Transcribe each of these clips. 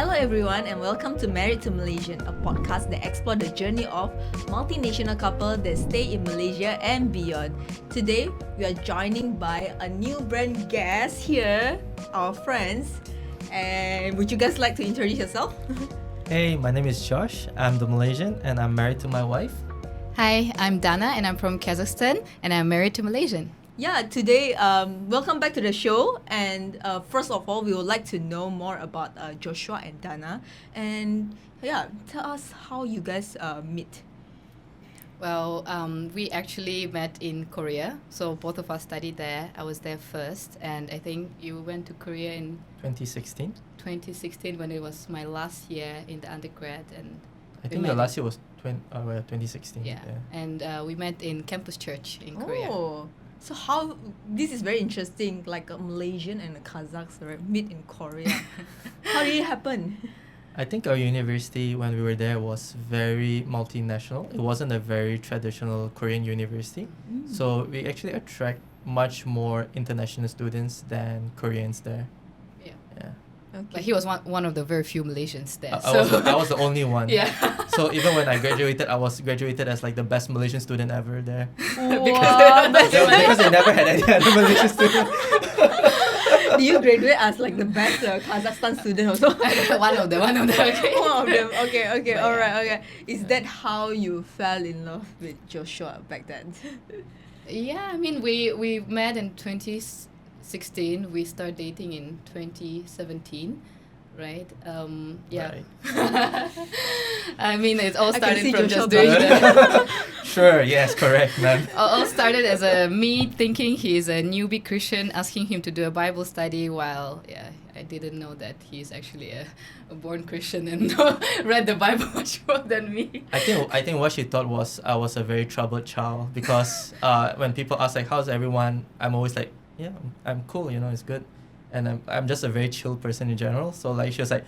Hello everyone and welcome to Married to Malaysian, a podcast that explores the journey of multinational couple that stay in Malaysia and beyond. Today, we are joining by a new brand guest here, our friends. And would you guys like to introduce yourself? Hey, my name is Josh. I'm the Malaysian and I'm married to my wife. Hi, I'm Dana and I'm from Kazakhstan and I'm married to Malaysian. Yeah, today, welcome back to the show. And first of all, we would like to know more about Joshua and Dana. And yeah, tell us how you guys meet. Well, we actually met in Korea. So both of us studied there. I was there first. And I think you went to Korea in 2016. 2016 when it was my last year in the undergrad. And I think the last year was 2016. Yeah. And we met in campus church in Korea. Oh, so how, this is very interesting, like a Malaysian and a Kazakhs meet in Korea. How did it happen? I think our university when we were there was very multinational. It wasn't a very traditional Korean university. So we actually attract much more international students than Koreans there. Yeah. Yeah. Okay. But he was one of the very few Malaysians there. I was the only one. Yeah. So even when I graduated, I was graduated as like the best Malaysian student ever there. Wow, because they never had any other Malaysian student. do you graduate as like the best Kazakhstan student also? one of them. Okay. One of them. Okay. But Alright. Okay. Is that how you fell in love with Joshua back then? Yeah, I mean, we met in 2016. We started dating in 2017, right? Yeah. Right. I mean, it all I can started see from Joshua just doing that. Sure, yes, correct, man. All started as me thinking he's a newbie Christian, asking him to do a Bible study while, I didn't know that he's actually a born Christian and read the Bible much more than me. I think what she thought was I was a very troubled child because when people ask like how's everyone, I'm always like, yeah, I'm cool, it's good. And I'm just a very chill person in general. So like she was like,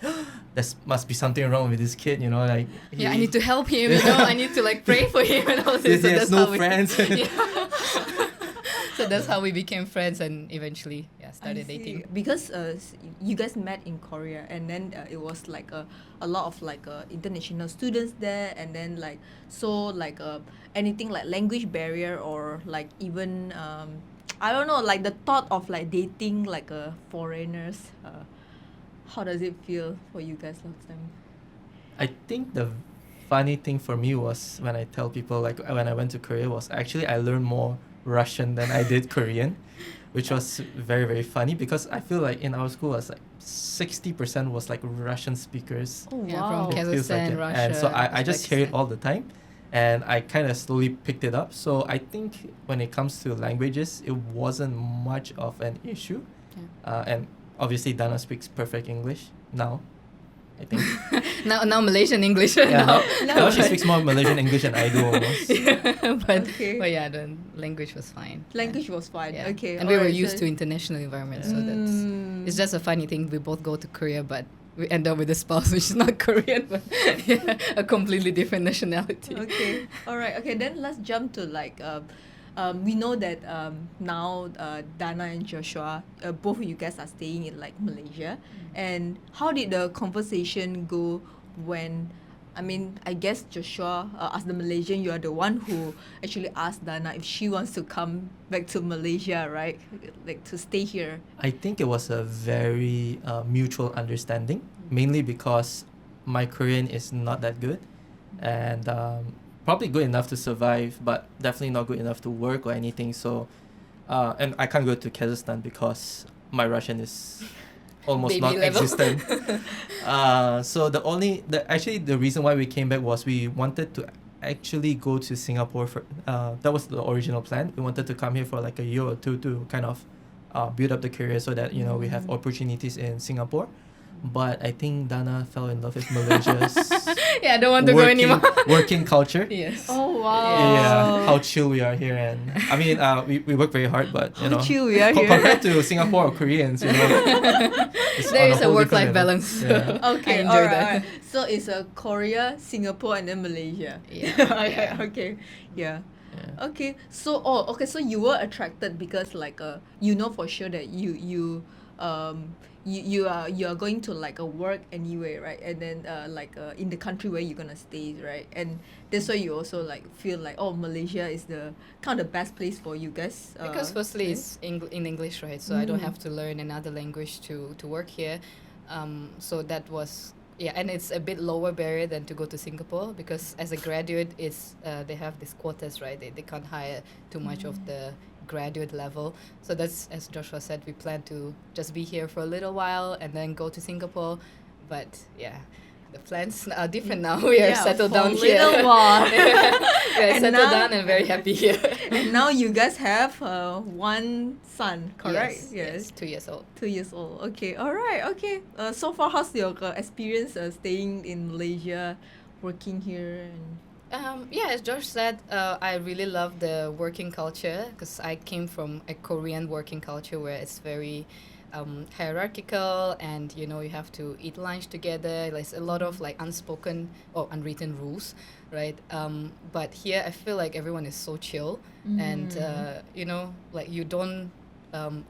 there must be something wrong with this kid, like. I need to help him, I need to like pray for him and all this. He has no friends. So that's how we became friends and eventually started dating. Because you guys met in Korea and then it was like a lot of like international students there, and then like so like anything like language barrier or like even I don't know, like the thought of like dating like foreigners, how does it feel for you guys last time? I think the funny thing for me was when I tell people like when I went to Korea was actually I learned more Russian than I did Korean, which was very, very funny because I feel like in our school was like 60% was like Russian speakers. Oh Yeah, wow. from It feels like Kazakhstan, it. Russia, And so I just hear it Uzbekistan. all the time. And I kind of slowly picked it up. So I think when it comes to languages, it wasn't much of an issue. And obviously Dana speaks perfect English now, I think. Now Malaysian English. Yeah, now. now she speaks more Malaysian English than I do almost. but Okay. yeah, the language was fine. Language was fine. Yeah. Okay. And we were alright, used so- to international environments, so it's just a funny thing. We both go to Korea, but we end up with a spouse which is not Korean, but a completely different nationality. Okay. All right. Okay. Then let's jump to like we know that now Dana and Joshua, both of you guys are staying in like Malaysia. And how did the conversation go when? I mean, I guess Joshua, as the Malaysian, you are the one who actually asked Dana if she wants to come back to Malaysia, right? Like to stay here. I think it was a very mutual understanding, mainly because my Korean is not that good and probably good enough to survive, but definitely not good enough to work or anything. So, and I can't go to Kazakhstan because my Russian is almost Baby level. non-existent. So the reason why we came back was we wanted to actually go to Singapore for that was the original plan. We wanted to come here for like a year or two to kind of build up the career so that we have opportunities in Singapore. But I think Dana fell in love with Malaysia's I don't want to go anymore. working culture. Yes. Oh wow. Yeah, how chill we are here, and I mean, we work very hard, but How chill we are here. compared to Singapore or Koreans, it's There on is a whole work-life different level. balance. Yeah. Okay, I enjoy alright, that. alright. So it's Korea, Singapore, and then Malaysia. Yeah. Okay. Yeah. Yeah. Okay. So so you were attracted because like you know for sure that you you are going to like a work anyway, right? And then in the country where you're gonna stay, right? And that's why you also like feel like, oh, Malaysia is the kind of the best place for you guys. Because firstly, right? it's in English, right? So I don't have to learn another language to work here. So that was, yeah, and it's a bit lower barrier than to go to Singapore, because as a graduate, it's they have these quotas, right? They can't hire too much of the graduate level. So that's, as Joshua said, we plan to just be here for a little while and then go to Singapore. But yeah, the plans are different now. We are settled for down a here. little while. We are And settled now- down and very happy here. And now you guys have one son, correct? Yes, 2 years old. 2 years old. Okay, all right. Okay. So far, how's your experience staying in Malaysia, working here? Yeah, as Josh said, I really love the working culture, because I came from a Korean working culture where it's very hierarchical, and you have to eat lunch together. There's a lot of like unspoken or unwritten rules, right? But here I feel like everyone is so chill, and like you don't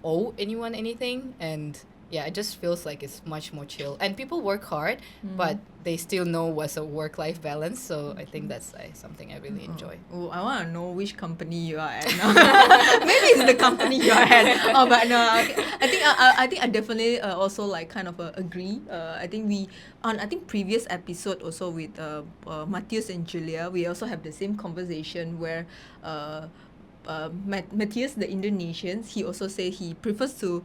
owe anyone anything, and yeah, it just feels like it's much more chill. And people work hard, but they still know what's a work-life balance. So I think that's something I really enjoy. Oh, I want to know which company you are at now. Maybe it's the company you are at. Oh, but no, I think I definitely also like kind of agree. I think previous episode also with Matthias and Julia, we also have the same conversation where Matthias, the Indonesians, he also say he prefers to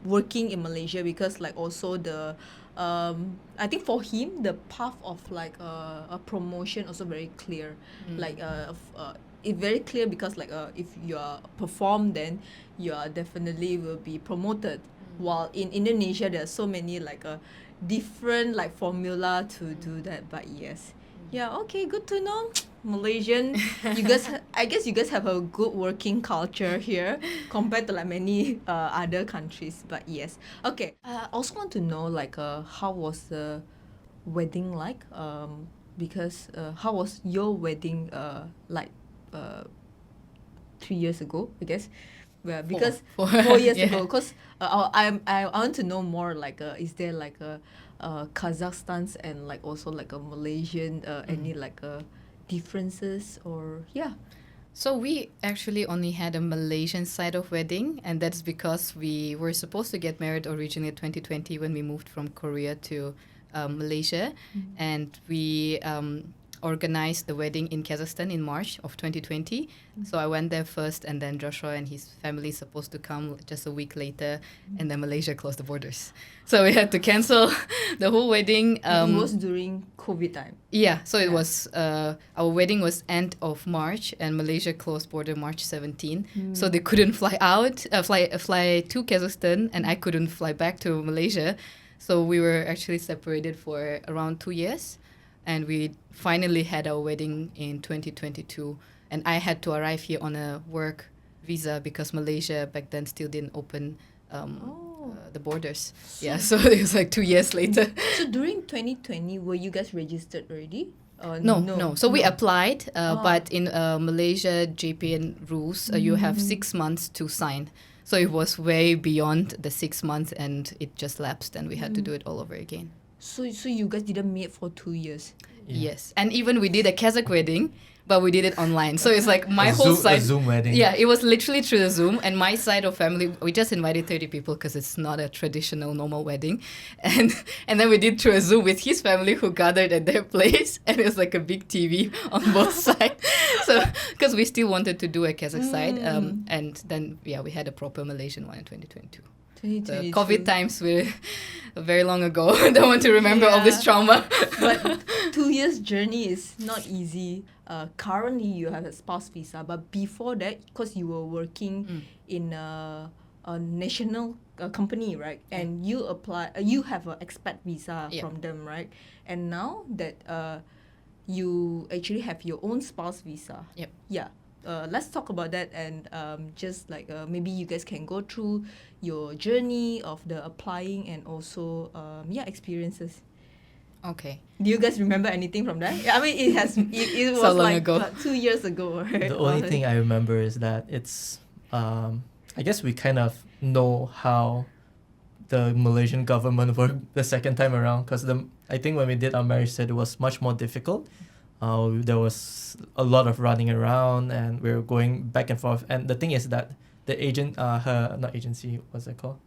working in Malaysia, because like also the I think for him the path of like a promotion also very clear. Like it very clear, because like if you are perform, then you are definitely will be promoted. While in Indonesia there are so many like different like formula to do that. But yes, yeah, okay, good to know. Malaysian, you guys, I guess you guys have a good working culture here compared to like many other countries. But yes, okay. I also want to know like how was the wedding like? Because how was your wedding like 3 years ago, I guess. Well, because 4 years ago, because I want to know more like is there like a Kazakhstan and like also like a Malaysian any like differences or yeah. So we actually only had a Malaysian side of wedding, and that's because we were supposed to get married originally in 2020 when we moved from Korea to Malaysia, and we organized the wedding in Kazakhstan in March of 2020. So I went there first, and then Joshua and his family supposed to come just a week later, and then Malaysia closed the borders. So we had to cancel the whole wedding. It was during COVID time. Yeah, so it was, our wedding was end of March, and Malaysia closed border March 17. So they couldn't fly to Kazakhstan, and I couldn't fly back to Malaysia. So we were actually separated for around 2 years. And we finally had our wedding in 2022. And I had to arrive here on a work visa because Malaysia back then still didn't open the borders. So it was like 2 years later. So during 2020, were you guys registered already? No. So we applied, but in Malaysia JPN rules, you have 6 months to sign. So it was way beyond the 6 months, and it just lapsed, and we had to do it all over again. So you guys didn't meet for 2 years? Yes. And even we did a Kazakh wedding, but we did it online. So it's like my whole A side. Zoom wedding. Yeah, it was literally through the Zoom. And my side of family, we just invited 30 people because it's not a traditional normal wedding. And then we did through a Zoom with his family who gathered at their place. And it was like a big TV on both sides. So because we still wanted to do a Kazakh side. And then, we had a proper Malaysian one in 2022. The COVID times were very long ago. I don't want to remember all this trauma. But 2 years journey is not easy. Currently, you have a spouse visa, but before that, because you were working in a national company, right? And you have an expat visa from them, right? And now that you actually have your own spouse visa. Yep. Yeah. Let's talk about that, and just like maybe you guys can go through your journey of the applying and also experiences. Okay. Do you guys remember anything from that? Yeah, I mean it was so long like ago. 2 years ago, right? The only thing I remember is that it's I guess we kind of know how the Malaysian government work the second time around, because I think when we did our marriage cert, it was much more difficult. There was a lot of running around, and we were going back and forth. And the thing is that the agent, not agency, what's it called?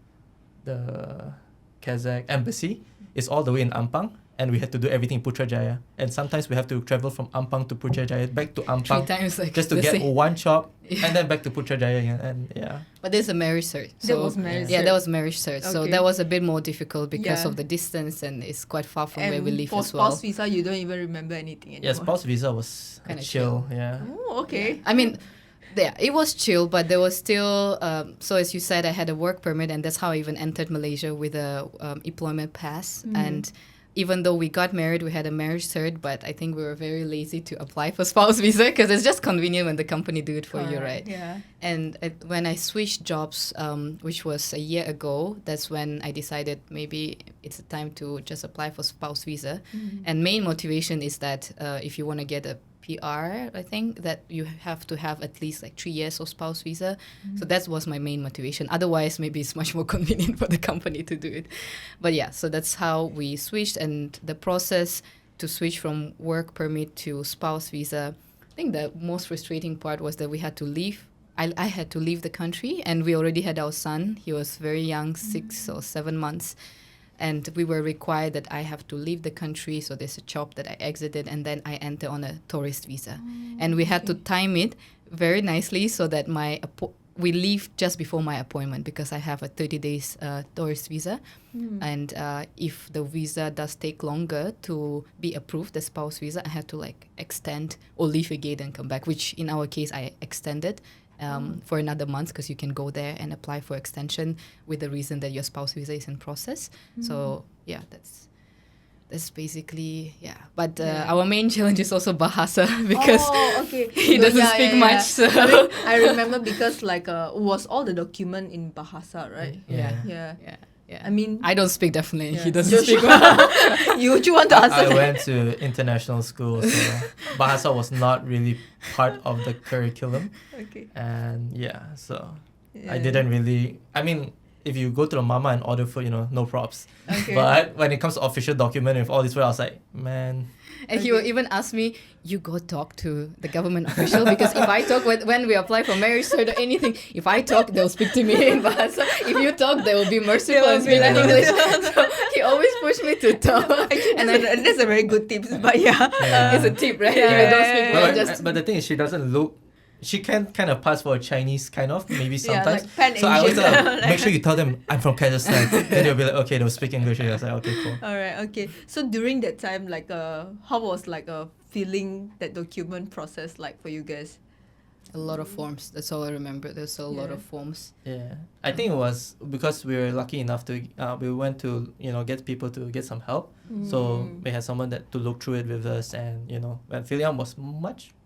The Kazakh embassy is all the way in Ampang, and we had to do everything in Putrajaya. And sometimes we have to travel from Ampang to Putrajaya, back to Ampang, 3 times like just to the get same. one chop, Yeah. and then back to Putrajaya again. And But there's a marriage cert. That was marriage Yeah, cert. that was marriage cert. So Okay. that was a bit more difficult because Yeah. of the distance, and it's quite far from And where we live for as well. spouse visa, you don't even remember anything anymore. yeah, spouse visa was Kinda chill. Yeah. Oh, okay. I mean, yeah, it was chill, but there was still. So as you said, I had a work permit, and that's how I even entered Malaysia with a employment pass. And even though we got married, we had a marriage cert, but I think we were very lazy to apply for spouse visa because it's just convenient when the company do it for you, right? Yeah. And when I switched jobs, which was a year ago, that's when I decided maybe it's a time to just apply for spouse visa. And main motivation is that if you want to get a PR, I think that you have to have at least like 3 years of spouse visa. So that was my main motivation. Otherwise, maybe it's much more convenient for the company to do it. But yeah, so that's how we switched. And the process to switch from work permit to spouse visa, I think the most frustrating part was that we had to leave. I had to leave the country, and we already had our son. He was very young, 6 or 7 months. And we were required that I have to leave the country. So there's a job that I exited, and then I enter on a tourist visa. And we had to time it very nicely so that we leave just before my appointment, because I have a 30 days tourist visa. And if the visa does take longer to be approved, the spouse visa, I have to like extend or leave again and come back, which in our case I extended. For another month, because you can go there and apply for extension with the reason that your spouse visa is in process. So yeah, that's basically, yeah. But our main challenge is also Bahasa, because he doesn't speak much. So I remember because like was all the document in Bahasa, right? Yeah. I mean, I don't speak definitely. yeah. He doesn't speak. you want to answer I that? went to international school, so Bahasa was not really part of the curriculum. Okay. And yeah, so I Yeah. didn't really. I mean, if you go to the mama and order food, no props. Okay. But when it comes to official document with all this word, I was like, man. And he will even ask me, you go talk to the government official, because if I talk when we apply for marriage cert or anything, if I talk, they'll speak to me in Bahasa. If you talk, they will be merciful and speak in English. So he always pushed me to talk. And that's a very good tip. But yeah. It's a tip, right? Yeah, If you don't speak well, But, just but the thing is, she doesn't look. She can kind of pass for a Chinese kind of, maybe Yeah, sometimes. like Pan So I always Asian. make sure you tell them I'm from Kazakhstan. Then they'll be like, okay, they'll speak English. And I was like, okay, cool. All right. Okay. So during that time, like, how was like filling that document process like for you guys? a lot of forms. That's all I remember. There's a lot of forms. Yeah, I think it was because we were lucky enough to we went to get people to get some help. So we had someone to look through it with us, and when filling out was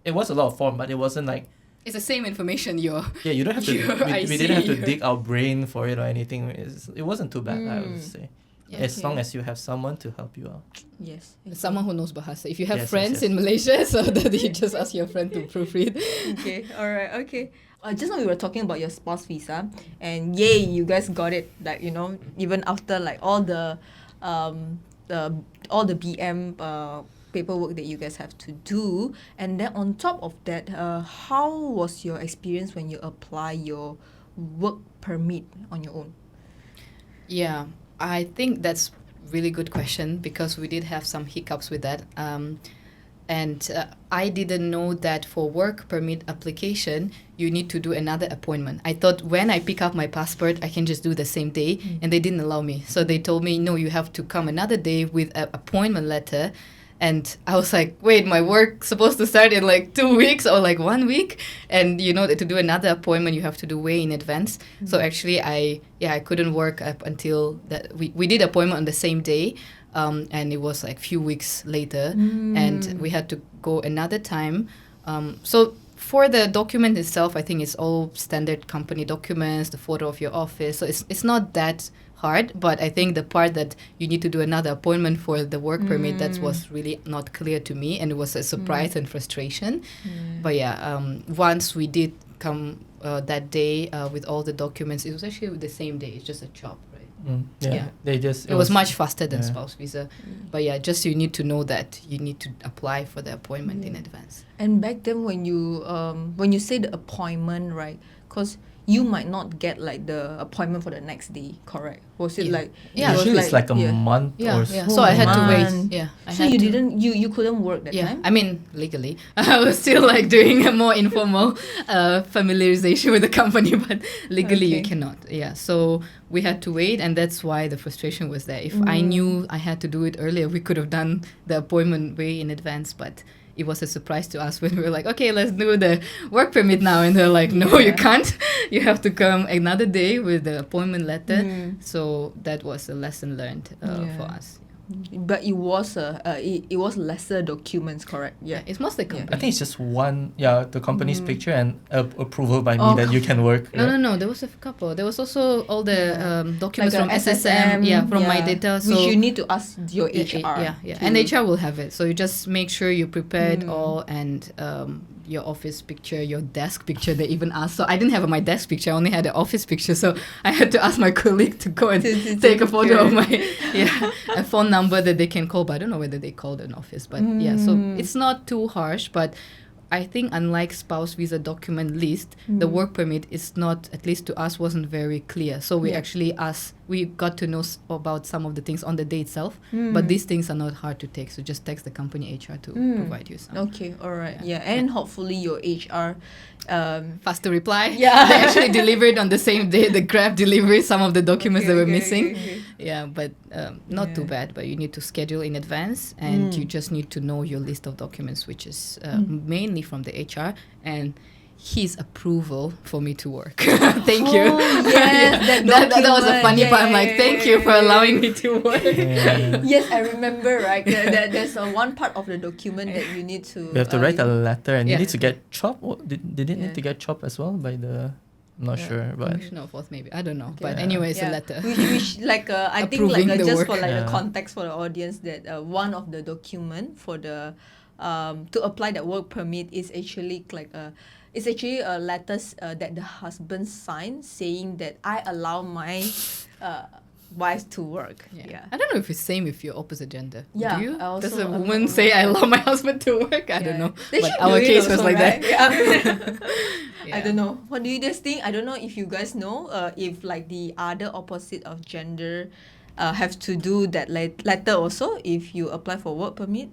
it was a lot of form, but it wasn't like. It's the same information you You don't have to. We didn't have to IC. dig our brain for it or anything. It wasn't too bad, I would say. Yeah. As long as you have someone to help you out. Yes. Someone who knows Bahasa. If you have Yes, friends yes. in Malaysia, so that you just ask your friend to proofread. Okay. All right. Okay. Just now we were talking about your spouse visa, and yay, you guys got it. Like even after like all the BM paperwork that you guys have to do, and then on top of that, how was your experience when you apply your work permit on your own? Yeah, I think that's really good question because we did have some hiccups with that. And I didn't know that for work permit application, you need to do another appointment. I thought when I pick up my passport, I can just do the same day, and they didn't allow me. So they told me, no, you have to come another day with an appointment letter. And I was like, wait, my work's supposed to start in like 2 weeks or like 1 week. And to do another appointment, you have to do way in advance. So actually, I couldn't work up until that. We did appointment on the same day. And it was like few weeks later. And we had to go another time. So for the document itself, I think it's all standard company documents, the photo of your office. So it's not that hard, but I think the part that you need to do another appointment for the work permit, that was really not clear to me, and it was a surprise and frustration. But yeah, once we did come that day with all the documents, it was actually the same day. It's just a job, right? Yeah. They just It was much faster than yeah. spouse visa. But yeah, just you need to know that you need to apply for the appointment in advance. And back then, when you say the appointment, right? Because you might not get like the appointment for the next day, correct? Was it Yeah. like Yeah. it was Usually it's like a yeah. month Yeah, or yeah. so. So I had to wait. Month. Yeah. I So had you to. didn't you couldn't work that Yeah, time? I mean legally, I was still like doing a more informal familiarization with the company, but legally you Okay. cannot. Yeah, so we had to wait, and that's why the frustration was there. If I knew I had to do it earlier, we could have done the appointment way in advance, but it was a surprise to us when we were like, okay, let's do the work permit now, and they're like, no, you can't. You have to come another day with the appointment letter. So that was a lesson learned for us. But it was it was lesser documents, correct? Yeah. It's mostly Yeah. company. I think it's just one, the company's picture and approval by me that you can work. No, right? no, no. There was a couple. There was also all the documents Like from a SSM, from my data. So which you need to ask your HR. yeah, to- and HR will have it. So you just make sure you prepared all, and your office picture, your desk picture. They even asked. So I didn't have my desk picture. I only had the office picture. So I had to ask my colleague to go and To take a photo of picture. my a phone number that they can call. But I don't know whether they called an office. But yeah, so it's not too harsh. But I think unlike spouse visa document list, the work permit is not, at least to us, wasn't very clear. So we actually we got to know about some of the things on the day itself. But these things are not hard to take. So just text the company HR to provide you some. Okay, all right. Yeah, and hopefully your HR Faster reply. Yeah. They actually delivered on the same day. The Grab delivery some of the documents that were missing. okay. Yeah, but not too bad. But you need to schedule in advance, and you just need to know your list of documents, which is mainly from the HR and his approval for me to work. Thank you. Oh, yes, that was a funny document. part. I'm like, thank you for allowing me to work. Yeah. Yes, I remember, right? There's one part of the document that you need to... We have to write a letter, and you Yeah. need to get chopped. Did it Yeah. need to get chopped as well by the? I'm not sure, but Commissioner of Fourth, maybe. I don't know. But Yeah. anyway, it's a Yeah. letter. Which like I think Approving like the just work. for like the Yeah. context for the audience, that one of the document for the to apply that work permit is actually like it's actually a letter that the husband signed saying that I allow my wife to work. Yeah. I don't know if it's same if you're opposite gender. Yeah, Do you? I also- Does a I'm woman not say I sure. allow my husband to work? I don't know. They But should our do it case was also, like right? that. I don't know. What do you guys think? I don't know if you guys know if like the other opposite of gender have to do that letter also if you apply for work permit.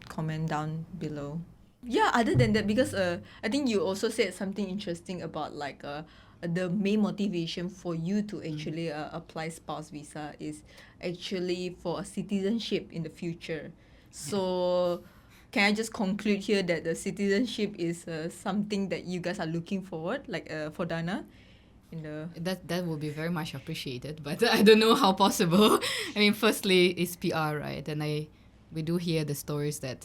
Comment down below. Yeah, other than that, because I think you also said something interesting about like the main motivation for you to actually apply spouse visa is actually for a citizenship in the future. So can I just conclude here that the citizenship is something that you guys are looking forward, like for Dana? In the That will be very much appreciated, but I don't know how possible. I mean, firstly, it's PR, right? And we do hear the stories that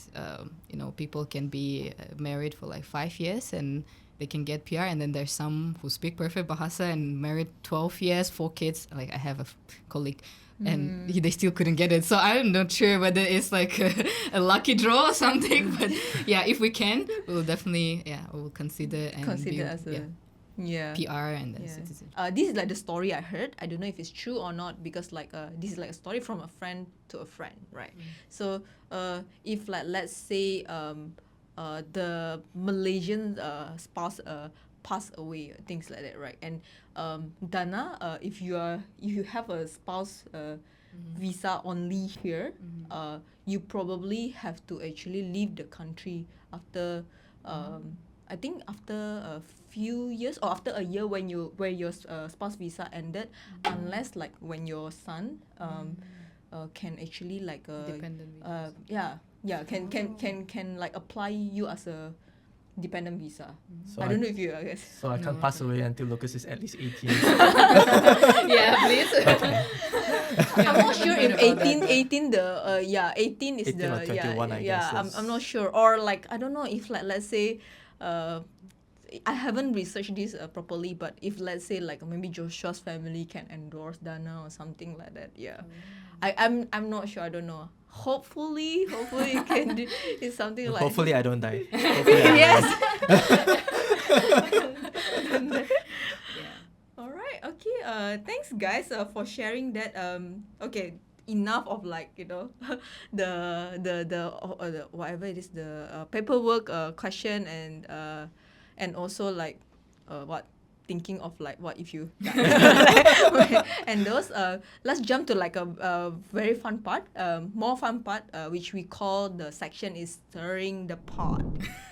people can be married for like 5 years and they can get PR, and then there's some who speak perfect Bahasa and married 12 years, 4 kids. Like I have a colleague, and they still couldn't get it. So I'm not sure whether it's like a lucky draw or something. But yeah, if we can, we'll definitely we'll consider and consider be, as a PR and then Yeah. citizen. This is like the story I heard. I don't know if it's true or not, because like this is like a story from a friend to a friend, right? So if like let's say the Malaysian spouse pass away, things like that, right? And Dana, if you have a spouse visa only here, you probably have to actually leave the country after I think after a few years or after a year where your spouse visa ended, unless like when your son can actually like Dependent visas. can like apply you as a dependent visa. So I don't know if you guess. So I can't No, pass away until Lucas is at least 18. Yeah, please. I'm not sure if 18 the 18 is 18 the or 21, I guess, I'm is- not sure, or like I don't know if like let's say I haven't researched this properly, but if let's say like maybe Joshua's family can endorse Dana or something like that, I'm not sure, I don't know. Hopefully you can do it's something like Hopefully I don't die. Hopefully I don't yes. die. All right. Okay. Thanks guys for sharing that. Okay, enough of like the whatever it is, the paperwork question, and also like what thinking of like what if you die. And those let's jump to like a very fun part, more fun part, which we call the section is stirring the pot.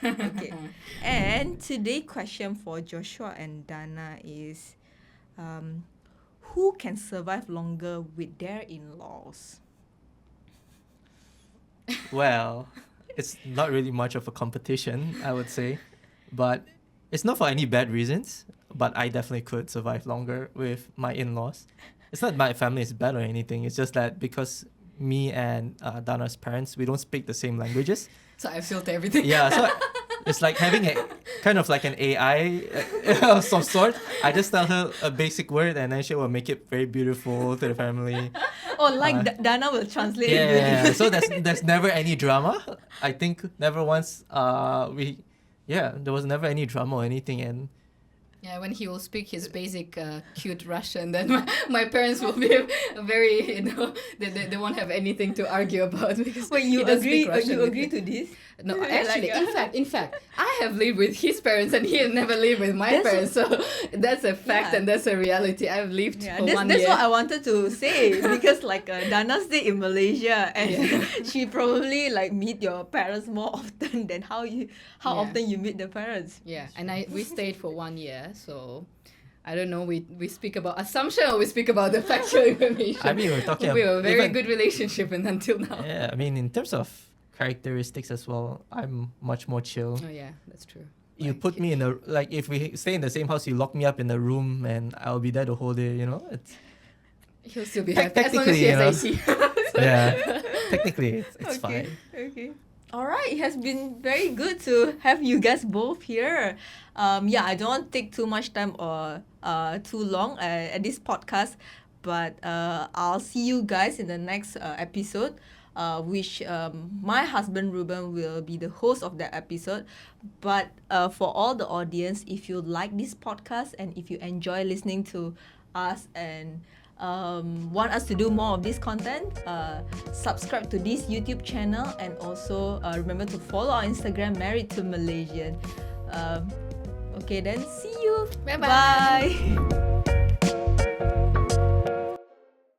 Okay. And today question for Joshua and Dana is who can survive longer with their in-laws? Well, it's not really much of a competition, I would say, but it's not for any bad reasons. But I definitely could survive longer with my in-laws. It's not my family is bad or anything. It's just that because me and Dana's parents, we don't speak the same languages. So I filter everything. Yeah, so it's like having a kind of like an AI of some sort. I just tell her a basic word and then she will make it very beautiful to the family. Or like Dana will translate it. Yeah, so there's never any drama. I think never once there was never any drama or anything. And yeah, when he will speak his basic cute Russian, then my parents will be very, they won't have anything to argue about because Wait, you he doesn't agree? speak Russian. You agree to this? No, Like, actually, in fact, I have lived with his parents and he had never lived with my parents. So that's a fact and that's a reality. I've lived for 1 year. That's what I wanted to say because like Dana stayed in Malaysia and she probably like meet your parents more often than how often you meet the parents. Yeah, and we stayed for 1 year, so I don't know. We speak about assumption or we speak about the factual information. I mean, we're talking we have a very even, good relationship and until now. Yeah, I mean, in terms of characteristics as well, I'm much more chill. Oh yeah, that's true. You Like, put me in a like if we stay in the same house, you lock me up in a room and I'll be there the whole day. It's he'll still be happy as long as technically, he has AC. yeah. Technically, it's Okay. fine. Okay. All right. It has been very good to have you guys both here. I don't want to take too much time or too long at this podcast, but I'll see you guys in the next episode. Which my husband Ruben will be the host of that episode. But for all the audience, if you like this podcast and if you enjoy listening to us and want us to do more of this content, subscribe to this YouTube channel and also remember to follow our Instagram, Married to Malaysian. Okay, then see you. Bye-bye. Bye.